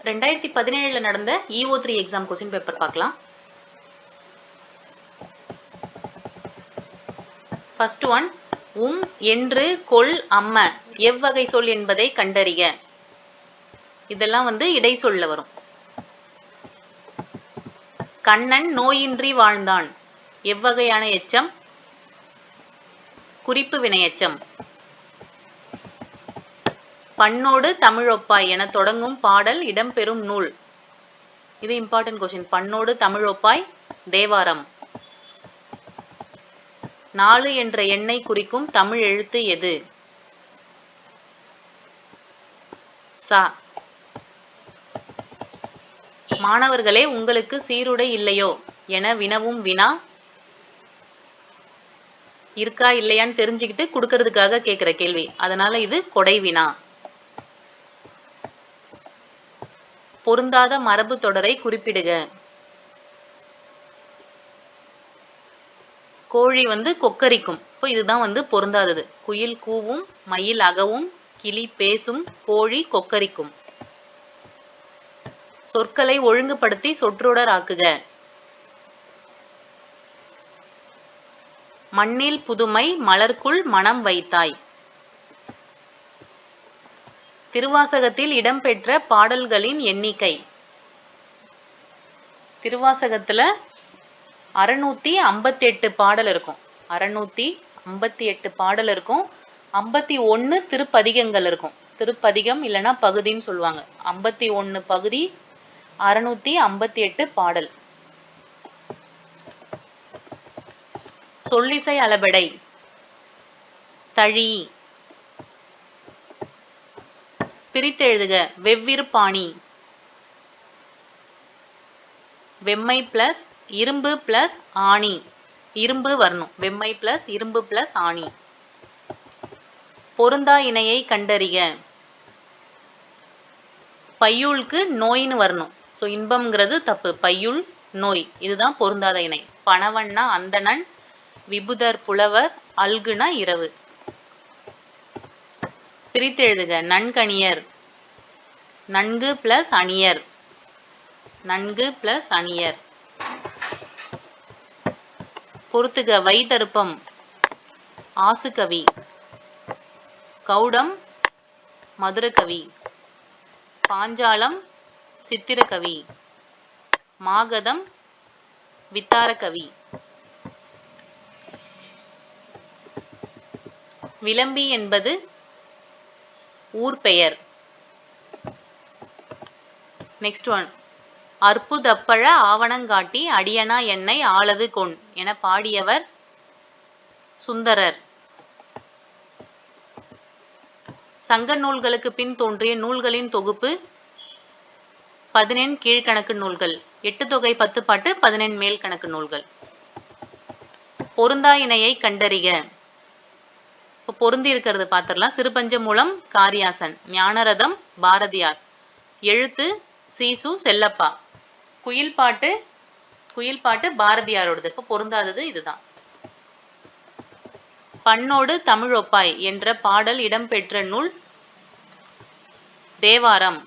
2017 நடந்த EO3 exam question paper பார்க்கலாம். First one, என்று கொல் அம்ம எவ்வகை சொல் என்பதை கண்டறிக. இதெல்லாம் இடை சொல்ல வரும். கண்ணன் நோயின்றி வாழ்ந்தான் எவ்வகையான எச்சம்? குறிப்பு வினையெச்சம். பண்ணோடு தமிழொப்பாய் என தொடங்கும் பாடல் இடம்பெறும் நூல். இது இம்பார்ட்டன்ட் கொஸ்டின். பண்ணோடு தமிழொப்பாய் தேவாரம். 4 என்ற எண்ணை குறிக்கும் தமிழ் எழுத்து எது? சா. மாணவர்களே, உங்களுக்கு சீருடை இல்லையோ என வினவும் வினா இருக்கா இல்லையான்னு தெரிஞ்சுக்கிட்டு கொடுக்கறதுக்காக கேட்கிற கேள்வி. அதனால இது கொடை வினா. பொருந்தாத மரபு தொடரை குறிப்பிடுக. கோழி கொக்கரிக்கும். இப்போ இதுதான் பொருந்தாதது. குயில் கூவும், மயில் அகவும், கிளி பேசும், கோழி கொக்கரிக்கும். சொற்களை ஒழுங்குபடுத்தி சொற்றொடர் ஆக்குக. மண்ணில் புதுமை மலர்க்குள் மனம் வைத்தாய். திருவாசகத்தில் இடம்பெற்ற பாடல்களின் எண்ணிக்கை. திருவாசகத்துல 658 பாடல் இருக்கும். 658 பாடல் இருக்கும். 51 திருப்பதிகங்கள் இருக்கும். திருப்பதிகம் இல்லைன்னா பகுதின்னு சொல்லுவாங்க. 51 பகுதி, 658 பாடல். சொல்லிசை அளபெடை. தழி. பிரித்தெழுதுக. வெவ்விரு பாணி. வெம்மை பிளஸ் இரும்பு பிளஸ் ஆணி. இரும்பு வரணும். வெம்மை பிளஸ் இரும்பு பிளஸ் ஆணி. பொருந்தா இணையை கண்டறிக. பையுளுக்கு நோயின்னு வரணும். ஸோ இன்பம்ங்கிறது தப்பு. பையுள் நோய், இதுதான் பொருந்தாத இணை. பணவன்னா அந்தணன், விபுதர் புலவர், அல்குனா இரவு. பிரித்தெழுதுக. நன்கணியர். நன்கு பிளஸ் அணியர். நன்கு பிளஸ் அணியர். பொறுத்துக. வைதருப்பம் ஆசுகவி. கௌடம் மதுரகவி. பாஞ்சாலம் சித்திரகவி. மாகதம் வித்தாரகவி. விளம்பி என்பது ஊர் பெயர். நெக்ஸ்ட் ஒன், அற்புதப்பழ ஆவணங்காட்டி அடியனா என்னை ஆளது கொன் என பாடியவர் சுந்தரர். சங்க நூல்களுக்கு பின் தோன்றிய நூல்களின் தொகுப்பு 18 கீழ்கணக்கு நூல்கள். 8 தொகை 10 பாட்டு, 18 மேல் கணக்கு நூல்கள். பொருந்தா இணையை கண்டறிக. இப்போ பொருந்தி இருக்கிறது பார்த்துடலாம். சிறுபஞ்ச மூலம் காரியாசன். ஞானரதம் பாரதியார். எழுத்து சீசு செல்லப்பா. குயில் பாட்டு பாரதியாரோடது. இப்போ பொருந்தாதது இதுதான். பண்ணோடு தமிழொப்பாய் என்ற பாடல் இடம்பெற்ற நூல் தேவாரம்.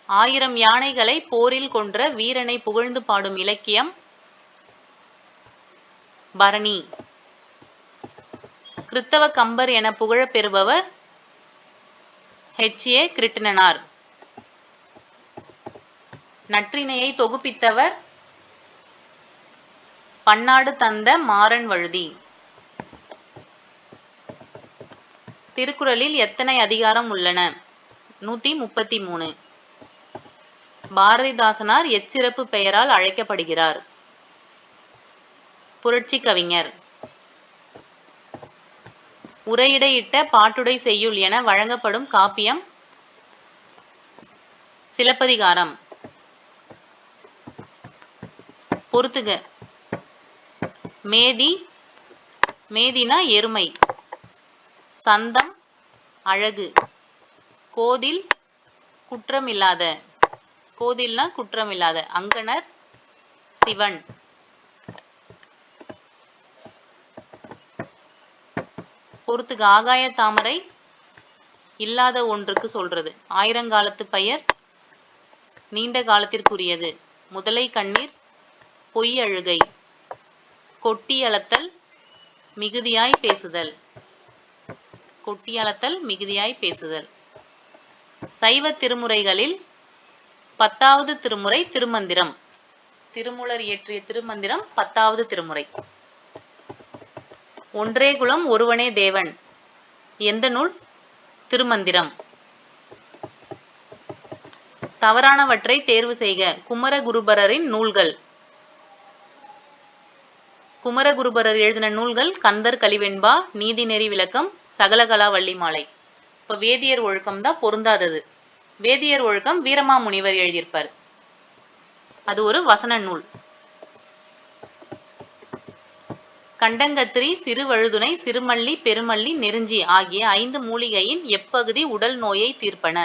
1000 யானைகளை போரில் கொன்ற வீரனை புகழ்ந்து பாடும் இலக்கியம் பரணி. கிறித்தவ கம்பர் என புகழப் பெறுபவர் H.A. கிருட்டிணனார். நற்றிணையை தொகுப்பித்தவர் பன்னாடு தந்த மாறன் வழுதி. திருக்குறளில் எத்தனை அதிகாரம் உள்ளன? 133. பாரதிதாசனார் எச்சிறப்பு பெயரால் அழைக்கப்படுகிறார்? புரட்சி கவிஞர். உரையிடையிட்ட பாட்டுடை செய்யுள் என வழங்கப்படும் காப்பியம் சிலப்பதிகாரம். பொறுத்துக. மேதினா எருமை. சந்தம் அழகு. கோதில் குற்றமில்லாத. கோதில்னா குற்றமில்லாத. அங்கணர் சிவன். பொறுத்துக. ஆகாய தாமரை இல்லாத ஒன்றுக்கு சொல்றது. ஆயிரங்காலத்து பெயர் நீண்ட காலத்திற்குரியது. முதலை கண்ணீர் பொய் அழுகை. கொட்டி அளத்தல் மிகுதியாய் பேசுதல். கொட்டி அளத்தல் மிகுதியாய் பேசுதல். சைவ திருமுறைகளில் 10வது திருமுறை திருமந்திரம். திருமூலர் இயற்றிய திருமந்திரம் 10வது திருமுறை. ஒன்றே குலம் ஒருவனே தேவன். எந்த நூல்? திருமந்திரம். தவறானவற்றை தேர்வு செய்க. குமரகுருபரரின் நூல்கள். குமரகுருபரர் எழுதின நூல்கள் கந்தர் கலிவெண்பா, நீதிநெறி விளக்கம், சகலகலா வள்ளிமாலை. இப்போ வேதியர் ஒழுக்கம் தான் பொருந்தாதது. வேதியர் ஒழுக்கம் வீரமாமுனிவர் எழுதியிருப்பார். அது ஒரு வசன நூல். கண்டங்கத்திரி, சிறுவழுதுணை, சிறுமல்லி, பெருமல்லி, நெருஞ்சி ஆகிய 5 மூலிகையின் எப்பகுதி உடல் நோயை தீர்ப்பன?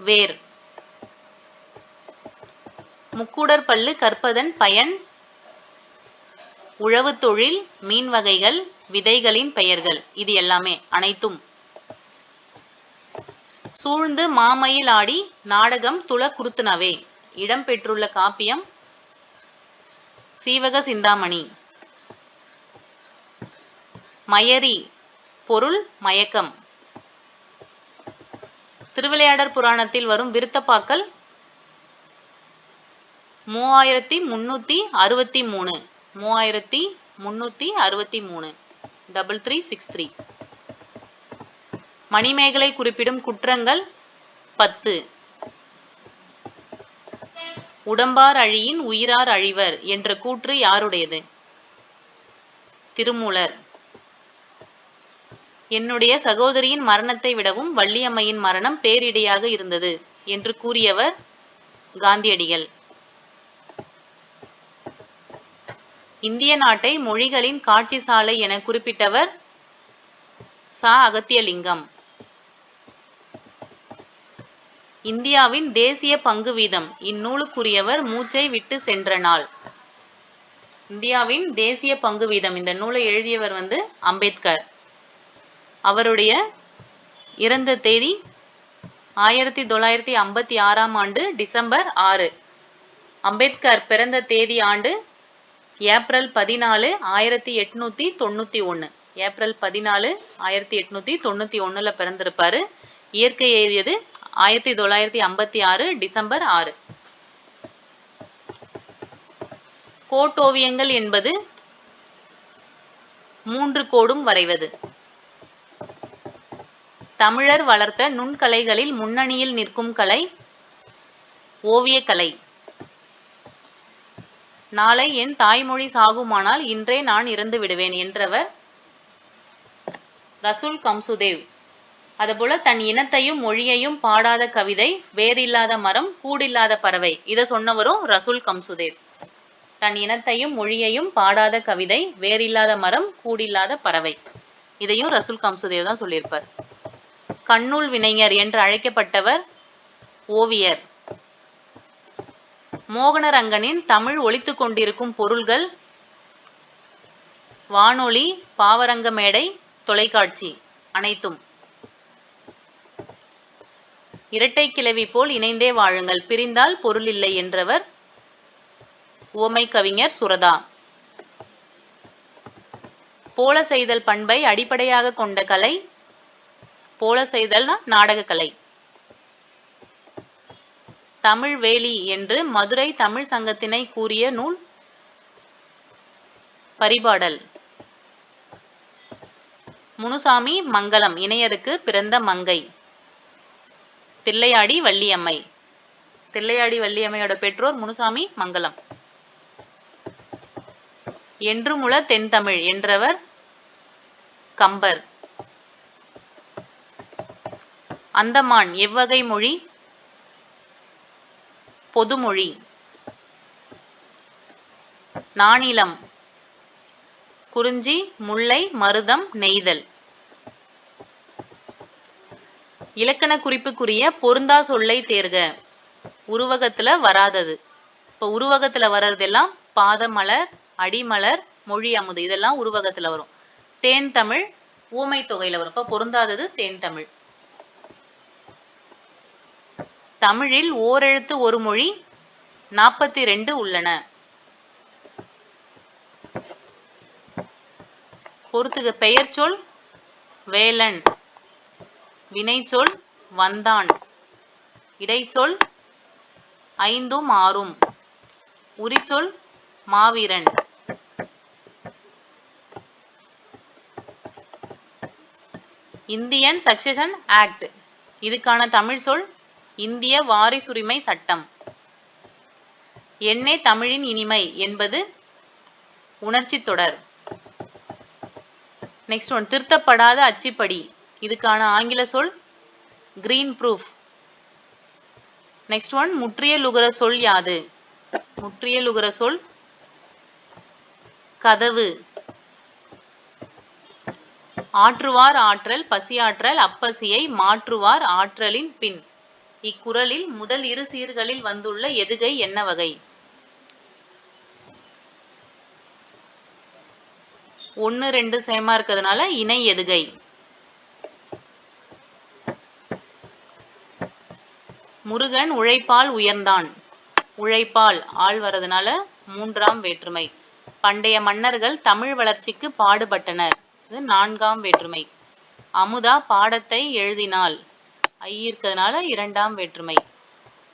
வேர். முக்கூடர் பல்லு கற்பதன் பயன். உழவு தொழில், மீன் வகைகள், விதைகளின் பெயர்கள். இது எல்லாமே அனைத்தும். சூழ்ந்து மாமயில் ஆடி நாடகம் துள குருத்துனவே. இடம்பெற்றுள்ள காப்பியம் சீவக சிந்தாமணி. மயரி பொருள் மயக்கம். திருவிளையாடற் புராணத்தில் வரும் விருத்தப்பாக்கள் 3363. 3363. 3363. மணிமேகலை குறிப்பிடும் குற்றங்கள் 10. உடம்பார் அழியின் உயிரார் அழிவர் என்ற கூற்று யாருடையது? திருமூலர். என்னுடைய சகோதரியின் மரணத்தை விடவும் வள்ளியம்மையின் மரணம் பேரிடியாக இருந்தது என்று கூறியவர் காந்தியடிகள். இந்திய நாட்டை மொழிகளின் காட்சி சாலை என குறிப்பிட்டவர் ச. அகத்தியலிங்கம். இந்தியாவின் தேசிய பங்கு வீதம். இந்நூலுக்குரியவர் மூச்சை விட்டு சென்ற நாள். இந்தியாவின் தேசிய பங்கு வீதம். இந்த நூலை எழுதியவர் அம்பேத்கர். அவருடைய இறந்த தேதி 1956ஆம் ஆண்டு டிசம்பர் 6. அம்பேத்கர் பிறந்த தேதி ஆண்டு ஏப்ரல் 14, 1891. ஏப்ரல் 14, 1891 பிறந்திருப்பாரு. இயற்கை எழுதியது 1956 டிசம்பர் 6. கோட்டோவியங்கள் என்பது 3 கோடும் வரைவது. தமிழர் வளர்த்த நுண்கலைகளில் முன்னணியில் நிற்கும் கலை ஓவியக்கலை. நாளை என் தாய்மொழி சாகுமானால் இன்றே நான் இறந்து விடுவேன் என்றவர் ரசூல் கம்சுதேவ். அதுபோல தன் இனத்தையும் மொழியையும் பாடாத கவிதை வேறில்லாத மரம் கூடில்லாத பறவை. இதை சொன்னவரும் ரசூல் கம்சுதேவ். தன் இனத்தையும் மொழியையும் பாடாத கவிதை வேறில்லாத மரம் கூடில்லாத பறவை. இதையும் ரசூல் கம்சுதேவ் தான் சொல்லியிருப்பார். கண்ணூல் வினைஞர் என்று அழைக்கப்பட்டவர் ஓவியர். மோகனரங்கனின் தமிழ் ஒலித்து கொண்டிருக்கும் பொருள்கள் வானொலி, பாவரங்க மேடை, தொலைக்காட்சி அனைத்தும். இரட்டை கிளவி போல் இணைந்தே வாழுங்கள், பிரிந்தால் பொருள் இல்லை என்றவர் உவமை கவிஞர் சுரதா. போல செய்தல் பண்பை அடிப்படையாக கொண்ட கலை போல செய்தல்னா நாடகக்கலை. தமிழ் வேலி என்று மதுரை தமிழ் சங்கத்தினை கூறிய நூல் பரிபாடல். முனுசாமி மங்கலம் இணையருக்கு பிறந்த மங்கை தில்லையாடி வள்ளியம்மை. தில்லையாடி வள்ளியம்மையோட பெற்றோர் முனுசாமி மங்கலம். என்றுமுள தென்தமிழ் என்றவர் கம்பர். அந்தமான் எவ்வகை மொழி? பொதுமொழி. நானிலம் குறிஞ்சி, முல்லை, மருதம், நெய்தல். இலக்கண குறிப்புக்குரிய பொருந்தா சொல்லை தேர்க. உருவகத்துல வராதது. இப்போ உருவகத்துல வர்றதெல்லாம் பாதமலர், அடிமலர், மொழி அமுது இதெல்லாம் உருவகத்துல வரும். தேன் தமிழ், ஊமை தொகையில வரும். அப்ப பொருந்தாதது தேன் தமிழ். தமிழில் ஓரெழுத்து ஒரு மொழி 42 உள்ளன. பொறுத்துக. பெயர்ச்சொல் வேலன், வினைச்சொல் வந்தான், இடைச்சொல் 5ம் 6ம், உரிச்சொல் மாவீரன். இந்தியன் சக்சஷன் ஆக்ட், இதுக்கான தமிழ் சொல் இந்திய வாரிசுரிமை சட்டம். என்னே தமிழின் இனிமை என்பது உணர்ச்சி தொடர். நெக்ஸ்ட் ஒன், திருத்தப்படாத அச்சுப்படி, இதுக்கான ஆங்கில சொல் கிரீன் ப்ரூஃப். நெக்ஸ்ட் ஒன், முற்றியலுகர சொல் யாது? முற்றியலுகர சொல் கதவு. ஆற்றுவார் ஆற்றல், பசியாற்றல், அப்பசியை மாற்றுவார் ஆற்றலின் பின். இக்குறளில் முதல் இரு சீர்களில் வந்துள்ள எதுகை என்ன வகை? 1, 2 சேமா இருக்கிறதுனால இணை எதுகை. முருகன் உழைப்பால் உயர்ந்தான், உழைப்பால் ஆள் வரதுனால 3ஆம் வேற்றுமை. பண்டைய மன்னர்கள் தமிழ் வளர்ச்சிக்கு பாடுபட்டனர், இது 4ஆம் வேற்றுமை. அமுதா பாடத்தை எழுதினாள், ஐ இருக்கிறதுனால 2ஆம் வேற்றுமை.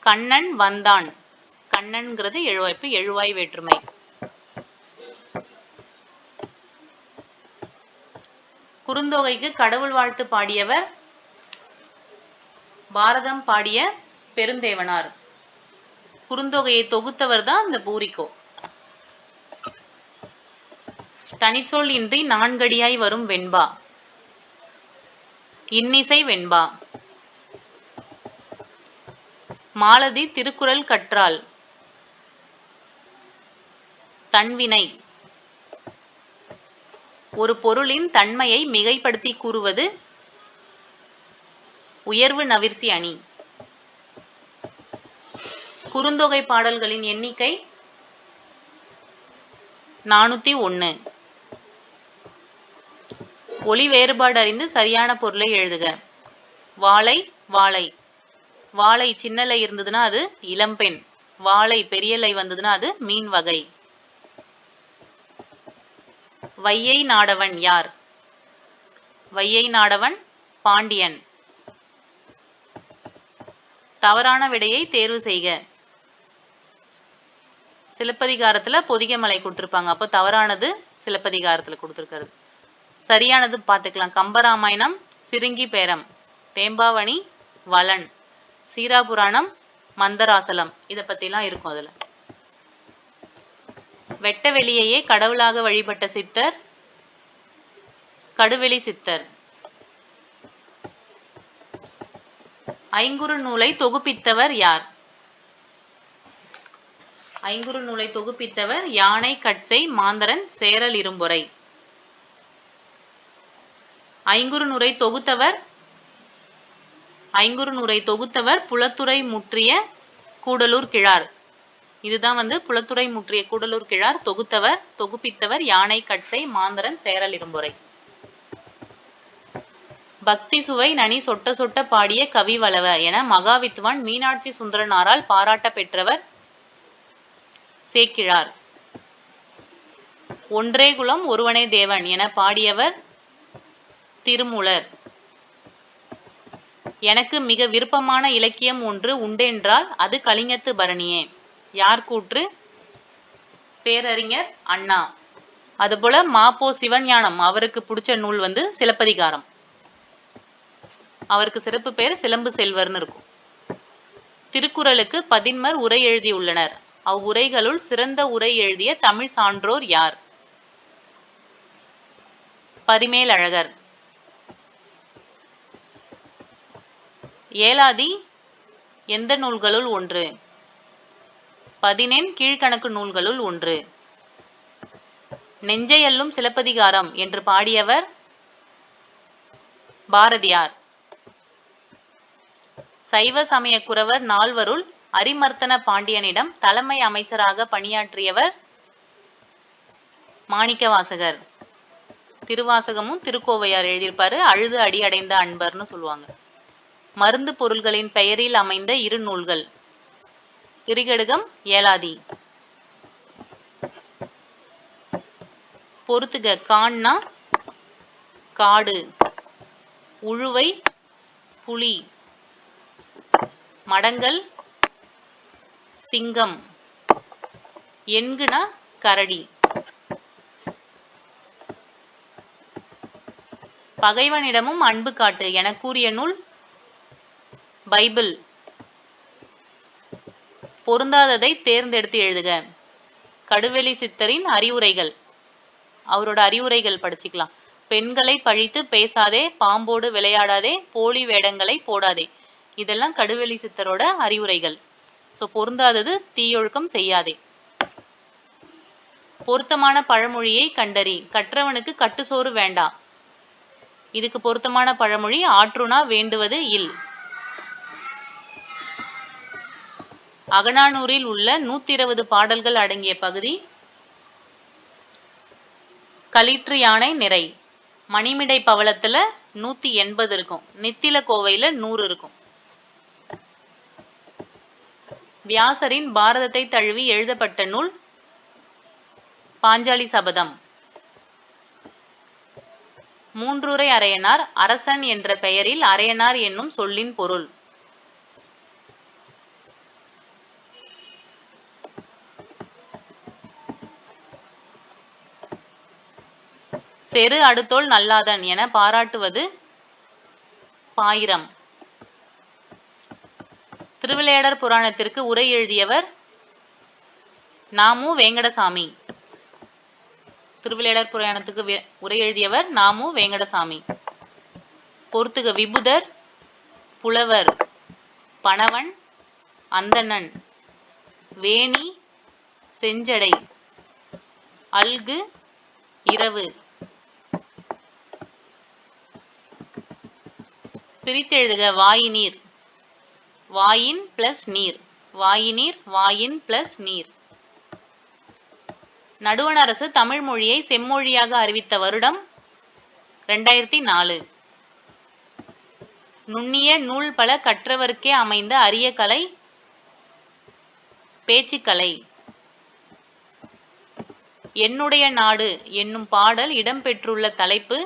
கண்ணன் வந்தான், கண்ணன்கிறது எழுவாய்ப்பு, எழுவாய் வேற்றுமை. குறுந்தொகைக்கு கடவுள் வாழ்த்து பாடியவர் பாரதம் பாடிய பெருந்தேவனார். குறுந்தொகையை தொகுத்தவர் தான் இந்த பூரிக்கோ. தனிச்சொல் இன்றி 4 அடியாய் வரும் வெண்பா இன்னிசை வெண்பா. மாலதி திருக்குறள் கற்றாள், தன்வினை. ஒரு பொருளின் தன்மையை மிகைப்படுத்தி கூறுவது உயர்வு நவிர்சி அணி. குறுந்தொகை பாடல்களின் எண்ணிக்கை 401. ஒலி வேறுபாடு அறிந்து சரியான பொருளை எழுதுக. வாழை வாழை, வாழை சின்னலை இருந்ததுன்னா அது இளம்பெண், வாழை பெரியலை வந்ததுன்னா அது மீன் வகை. வையை நாடவன் யார்? வையை நாடவன் பாண்டியன். தவறான விடையை தேர்வு செய்க. சிலப்பதிகாரத்துல பொதிகைமலை கொடுத்திருப்பாங்க, அப்போ தவறானது சிலப்பதிகாரத்துல கொடுத்திருக்கிறது. சரியானது பார்த்துக்கலாம். கம்பராமாயணம் சிறுங்கி பேரம், தேம்பாவணி வளன், சீராபுராணம் மந்தராசலம், இதை பத்திலாம் இருக்கும் அதுல. வெட்ட வெளியையே கடவுளாக வழிபட்ட சித்தர் கடுவெளி சித்தர். ஐங்குறு நூலை தொகுப்பித்தவர் யார்? ஐங்குறு நூலை தொகுப்பித்தவர் யானை கட்சை மாந்தரன் சேரல் இரும்பொறை. ஐங்குறு நூரை தொகுத்தவர் புலத்துறை முற்றிய கூடலூர் கிழார். இதுதான் புலத்துறை முற்றிய கூடலூர் கிழார். தொகுப்பித்தவர் யானை கட்சை மாந்தரன் சேரல் இரும்பொறை. பக்தி சுவை நனி சொட்ட சொட்ட பாடிய கவி வளவ என மகாவித்வான் மீனாட்சி சுந்தரனாரால் பாராட்ட பெற்றவர் சேக்கிழார். ஒன்றே குலம் ஒருவனே தேவன் என பாடியவர் திருமூலர். எனக்கு மிக விருப்பமான இலக்கியம் ஒன்று உண்டென்றால் அது கலிங்கத்து பரணியே. யார் கூற்று? பேரறிஞர் அண்ணா. அதுபோல மாப்போ சிவஞானம் அவருக்கு பிடிச்ச நூல் சிலப்பதிகாரம். அவருக்கு சிறப்பு பேர் சிலம்பு செல்வர்னு இருக்கும். திருக்குறளுக்கு 11 உரை எழுதியுள்ளனர். அவ்வுரைகளுள் சிறந்த உரை எழுதிய தமிழ் சான்றோர் யார்? பரிமேலழகர். ஏலாதி எந்த நூல்களுள் ஒன்று? 14 கீழ்கணக்கு நூல்களுள் ஒன்று. நெஞ்சையல்லும் சிலப்பதிகாரம் என்று பாடியவர் பாரதியார். சைவ சமய குரவர் 4வருள் அரிமர்த்தன பாண்டியனிடம் தலைமை அமைச்சராக பணியாற்றியவர் மாணிக்கவாசகர். திருவாசகமும் திருக்கோவையார் எழுதியிருப்பாரு. அழுது அடி அடைந்த அன்பர்னு சொல்லுவாங்க. மருந்து பொருள்களின் பெயரில் அமைந்த இரு நூல்கள். திரிகடுகம், ஏலாதி. பொறுத்துக. கான்னா காடு, உழுவை புலி, மடங்கல் சிங்கம், எண்குனா கரடி. பகைவனிடமும் அன்பு காட்டு என கூறிய நூல் பைபிள். பொருந்தாததை தேர்ந்தெடுத்து எழுதுக. கடுவெளி சித்தரின் அறிவுரைகள். அவரோட அறிவுரைகள் படிச்சுக்கலாம். பெண்களை பழித்து பேசாதே, பாம்போடு விளையாடாதே, போலி வேடங்களை போடாதே. இதெல்லாம் கடுவெளி சித்தரோட அறிவுரைகள். ஸோ பொருந்தாதது தீயொழுக்கம் செய்யாதே. பொருத்தமான பழமொழியை கண்டறி. கற்றவனுக்கு கட்டுசோறு வேண்டா. இதுக்கு பொருத்தமான பழமொழி ஆற்றுணா வேண்டுவது இல். அகநானூறில் உள்ள 120 பாடல்கள் அடங்கிய பகுதி களிற்று யானை நிறை. மணிமிடை பவளத்துல 180 இருக்கும். நித்தில கோவையில 100 இருக்கும். வியாசரின் பாரதத்தை தழுவி எழுதப்பட்ட நூல் பாஞ்சாலி சபதம். மூன்றுரை அரையனார். அரசன் என்ற பெயரில் அரையனார் என்னும் சொல்லின் பொருள். செரு அடுத்தோள் நல்லாதன் என பாராட்டுவது பாயிரம். திருவிளையாடற் புராணத்திற்கு உரை எழுதியவர் நாமு வேங்கடசாமி. திருவிளையாடற் புராணத்துக்கு உரை எழுதியவர் நாமு வேங்கடசாமி. பொறுத்துக. விபுதர், புலவர், பணவன், அந்தணன், வேணி, செஞ்சடை, அல்கு, இரவு. பிரித்தெழுதுக. வாயினீர், வாயின் பிளஸ் நீர், வாயினீர், வாயின் பிளஸ் நீர். நடுவண் அரசு தமிழ் மொழியை செம்மொழியாக அறிவித்த வருடம் 2004. நுண்ணிய நூல் பல கற்றவர்க்கே அமைந்த அரிய கலை பேச்சுக்கலை. என்னுடைய நாடு என்னும் பாடல் இடம்பெற்றுள்ள தலைப்பு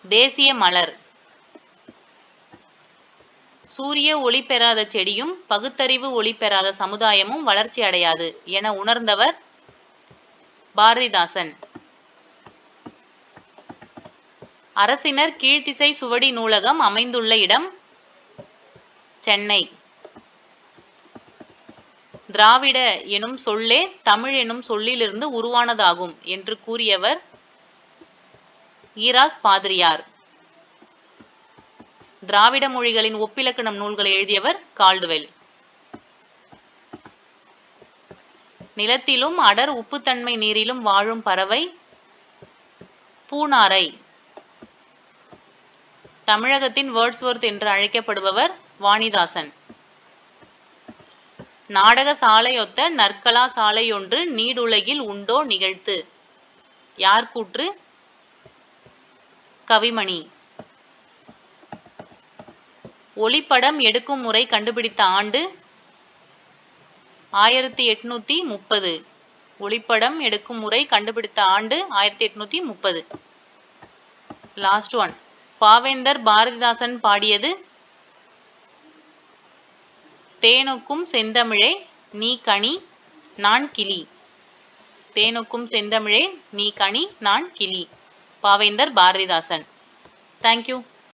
தேசிய மலர். சூரிய ஒளி பெறாத செடியும் பகுத்தறிவு ஒளி பெறாத சமுதாயமும் வளர்ச்சி அடையாது என உணர்ந்தவர் பாரதிதாசன். அரசினர் கீழ்த்திசை சுவடி நூலகம் அமைந்துள்ள இடம் சென்னை. திராவிட எனும் சொல்லே தமிழ் எனும் சொல்லிலிருந்து உருவானதாகும் என்று கூறியவர் ஈராஸ் பாதிரியார். திராவிட மொழிகளின் ஒப்பிலக்கணம் நூல்களை எழுதியவர் கால்டுவெல். நிலத்திலும் அடர் உப்புத்தன்மை நீரிலும் வாழும் பறவை பூனாரை. தமிழகத்தின் வேர்ட்ஸ்வொர்த் என்று அழைக்கப்படுபவர் வாணிதாசன். நாடக சாலையொத்த நற்கலா சாலையொன்று நீடுலகில் உண்டோ நிகழ்த்து. யார் கூற்று? கவிமணி. ஒளிப்படம் எடுக்கும் முறை கண்டுபிடித்த ஆண்டு 1830. ஒளிப்படம் எடுக்கும் முறை கண்டுபிடித்த ஆண்டு 1830. Last one. பாவேந்தர் பாரதிதாசன் பாடியது தேனொக்கும் செந்தமிழே நீ கனி நான் கிளி. தேனொக்கும் செந்தமிழே நீ கனி நான் கிளி. பாவேந்தர் பாரதிதாசன். தேங்க்யூ.